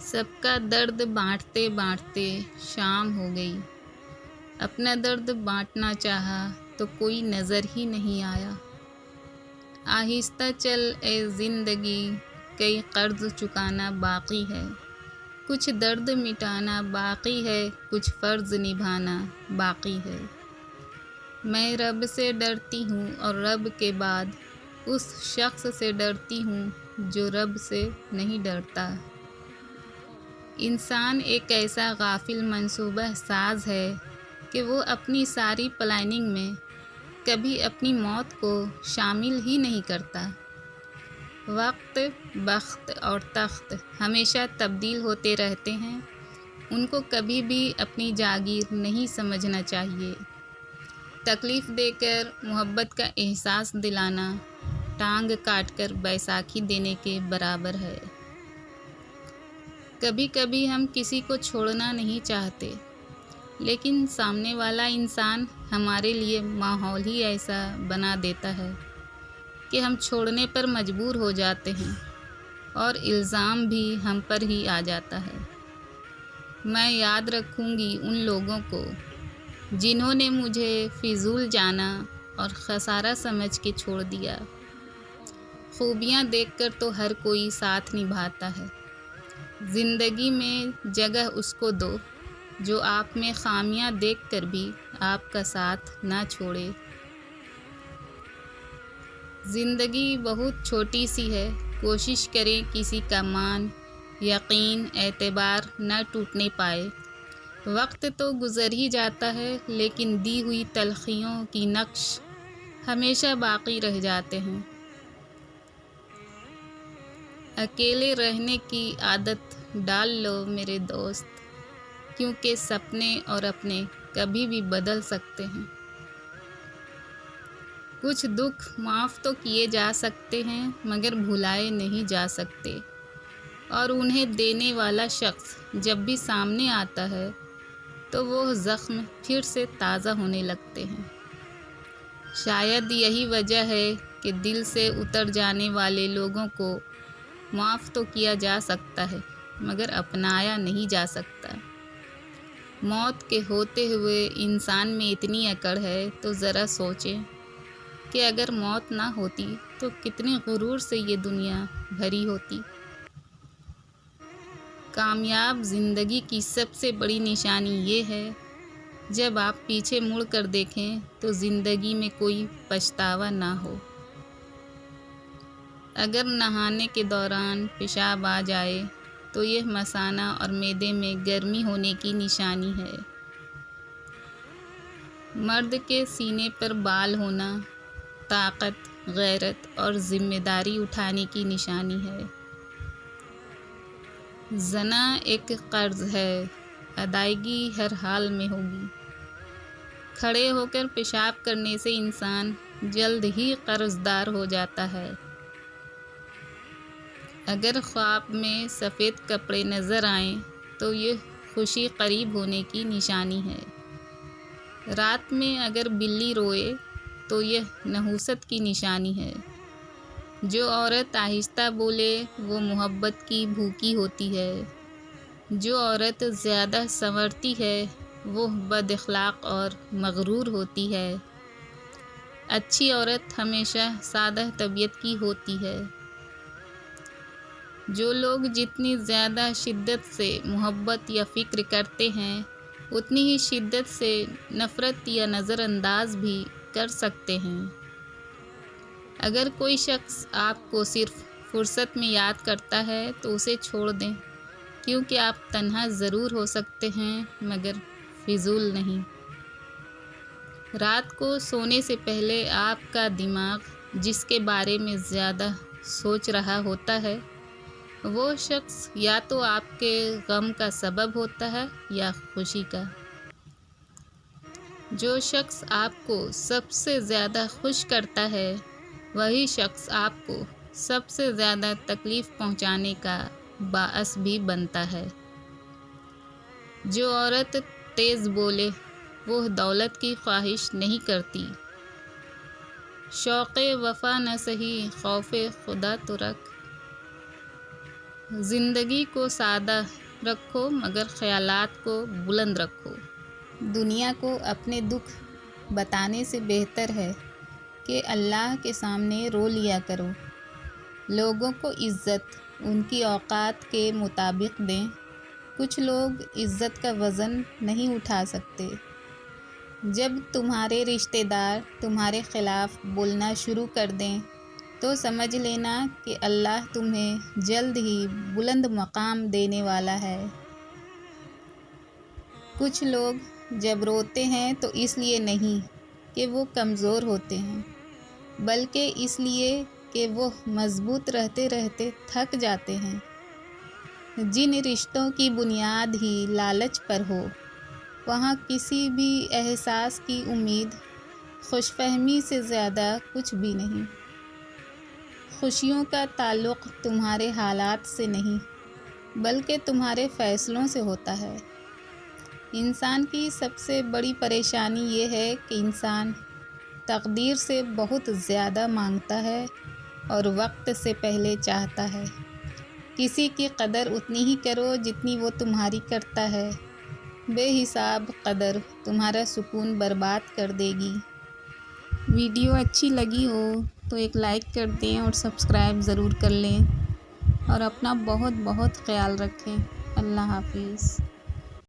سب کا درد بانٹتے بانٹتے شام ہو گئی۔ اپنا درد بانٹنا چاہا تو کوئی نظر ہی نہیں آیا۔ آہستہ چل اے زندگی، کئی قرض چکانا باقی ہے۔ کچھ درد مٹانا باقی ہے، کچھ فرض نبھانا باقی ہے۔ میں رب سے ڈرتی ہوں اور رب کے بعد اس شخص سے ڈرتی ہوں جو رب سے نہیں ڈرتا۔ انسان ایک ایسا غافل منصوبہ ساز ہے کہ وہ اپنی ساری پلاننگ میں کبھی اپنی موت کو شامل ہی نہیں کرتا۔ وقت، بخت اور تخت ہمیشہ تبدیل ہوتے رہتے ہیں، ان کو کبھی بھی اپنی جاگیر نہیں سمجھنا چاہیے۔ تکلیف دے کر محبت کا احساس دلانا ٹانگ کاٹ کر بیساکھی دینے کے برابر ہے۔ کبھی کبھی ہم کسی کو چھوڑنا نہیں چاہتے، لیکن سامنے والا انسان ہمارے لیے ماحول ہی ایسا بنا دیتا ہے کہ ہم چھوڑنے پر مجبور ہو جاتے ہیں اور الزام بھی ہم پر ہی آ جاتا ہے۔ میں یاد رکھوں گی ان لوگوں کو جنہوں نے مجھے فضول جانا اور خسارہ سمجھ کے چھوڑ دیا۔ خوبیاں دیکھ کر تو ہر کوئی ساتھ نبھاتا ہے، زندگی میں جگہ اس کو دو جو آپ میں خامیاں دیکھ کر بھی آپ کا ساتھ نہ چھوڑے۔ زندگی بہت چھوٹی سی ہے، کوشش کریں کسی کا مان، یقین، اعتبار نہ ٹوٹنے پائے۔ وقت تو گزر ہی جاتا ہے، لیکن دی ہوئی تلخیوں کی نقش ہمیشہ باقی رہ جاتے ہیں۔ اکیلے رہنے کی عادت ڈال لو میرے دوست، کیونکہ سپنے اور اپنے کبھی بھی بدل سکتے ہیں۔ کچھ دکھ معاف تو کیے جا سکتے ہیں مگر بھلائے نہیں جا سکتے، اور انہیں دینے والا شخص جب بھی سامنے آتا ہے تو وہ زخم پھر سے تازہ ہونے لگتے ہیں۔ شاید یہی وجہ ہے کہ دل سے اتر جانے والے لوگوں کو معاف تو کیا جا سکتا ہے مگر اپنایا نہیں جا سکتا۔ موت کے ہوتے ہوئے انسان میں اتنی اکڑ ہے تو ذرا سوچیں کہ اگر موت نہ ہوتی تو کتنے غرور سے یہ دنیا بھری ہوتی۔ کامیاب زندگی کی سب سے بڑی نشانی یہ ہے جب آپ پیچھے مڑ کر دیکھیں تو زندگی میں کوئی پچھتاوا نہ ہو۔ اگر نہانے کے دوران پیشاب آ جائے تو یہ مثانہ اور معدے میں گرمی ہونے کی نشانی ہے۔ مرد کے سینے پر بال ہونا طاقت، غیرت اور ذمہ داری اٹھانے کی نشانی ہے۔ زنا ایک قرض ہے، ادائیگی ہر حال میں ہوگی۔ کھڑے ہو کر پیشاب کرنے سے انسان جلد ہی قرض دار ہو جاتا ہے۔ اگر خواب میں سفید کپڑے نظر آئیں تو یہ خوشی قریب ہونے کی نشانی ہے۔ رات میں اگر بلی روئے تو یہ نحوست کی نشانی ہے۔ جو عورت آہستہ بولے وہ محبت کی بھوکی ہوتی ہے۔ جو عورت زیادہ سنورتی ہے وہ بد اخلاق اور مغرور ہوتی ہے۔ اچھی عورت ہمیشہ سادہ طبیعت کی ہوتی ہے۔ جو لوگ جتنی زیادہ شدت سے محبت یا فکر کرتے ہیں اتنی ہی شدت سے نفرت یا نظر انداز بھی کر سکتے ہیں۔ اگر کوئی شخص آپ کو صرف فرصت میں یاد کرتا ہے تو اسے چھوڑ دیں، کیونکہ آپ تنہا ضرور ہو سکتے ہیں مگر فضول نہیں۔ رات کو سونے سے پہلے آپ کا دماغ جس کے بارے میں زیادہ سوچ رہا ہوتا ہے وہ شخص یا تو آپ کے غم کا سبب ہوتا ہے یا خوشی کا۔ جو شخص آپ کو سب سے زیادہ خوش کرتا ہے وہی شخص آپ کو سب سے زیادہ تکلیف پہنچانے کا باعث بھی بنتا ہے۔ جو عورت تیز بولے وہ دولت کی خواہش نہیں کرتی۔ شوق وفا نہ سہی خوف خدا تو رکھ۔ زندگی کو سادہ رکھو مگر خیالات کو بلند رکھو۔ دنیا کو اپنے دکھ بتانے سے بہتر ہے کہ اللہ کے سامنے رو لیا کرو۔ لوگوں کو عزت ان کی اوقات کے مطابق دیں۔ کچھ لوگ عزت کا وزن نہیں اٹھا سکتے۔ جب تمہارے رشتہ دار تمہارے خلاف بولنا شروع کر دیں تو سمجھ لینا کہ اللہ تمہیں جلد ہی بلند مقام دینے والا ہے۔ کچھ لوگ جب روتے ہیں تو اس لیے نہیں کہ وہ کمزور ہوتے ہیں، بلکہ اس لیے کہ وہ مضبوط رہتے رہتے تھک جاتے ہیں۔ جن رشتوں کی بنیاد ہی لالچ پر ہو، وہاں کسی بھی احساس کی امید خوش فہمی سے زیادہ کچھ بھی نہیں۔ خوشیوں کا تعلق تمہارے حالات سے نہیں بلکہ تمہارے فیصلوں سے ہوتا ہے۔ انسان کی سب سے بڑی پریشانی یہ ہے کہ انسان تقدیر سے بہت زیادہ مانگتا ہے اور وقت سے پہلے چاہتا ہے۔ کسی کی قدر اتنی ہی کرو جتنی وہ تمہاری کرتا ہے۔ بے حساب قدر تمہارا سکون برباد کر دے گی۔ ویڈیو اچھی لگی ہو تو ایک لائک کر دیں اور سبسکرائب ضرور کر لیں، اور اپنا بہت بہت خیال رکھیں۔ اللہ حافظ۔